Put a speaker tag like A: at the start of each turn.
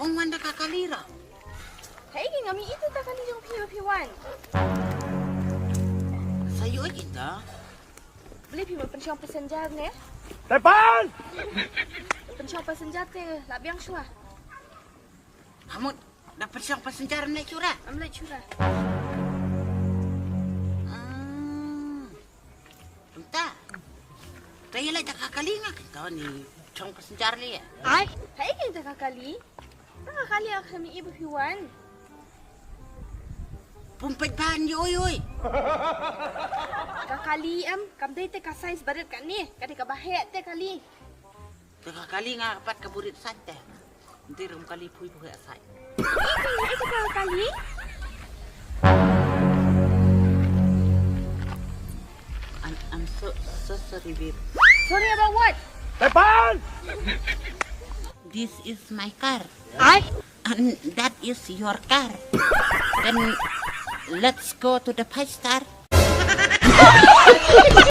A: Kung wanda kakalira.
B: Hey, kami itu tak kali yung piwan.
A: Sa'yo ay kita.
B: Beli piwan pensiong pesenjar ne?
C: Depan!
B: Pensiong pesenjar te, labiang syua.
A: Kamu dapat siyang pasenjara na itsura.
B: Amlay syura.
A: Entah. Tayo lang nakakalinga kita ni siyang pasenjara niya.
B: Ay? Hey, kini tak kali. Tak kali ako kami ibu piwan.
A: Pumpad pa niyo, oy.
B: Kakali kamday te ka size barit ka ni. Kadi ka bahe te kali.
A: Nakakalinga kapat kaburit sate. Hindi rin kalipoy-poy asay.
B: Itu kakali?
A: I'm so sorry, babe.
B: Sorry about what?
C: Depan!
A: This is my car.
B: Ay?
A: And that is your car. Then let's go to the 5 star.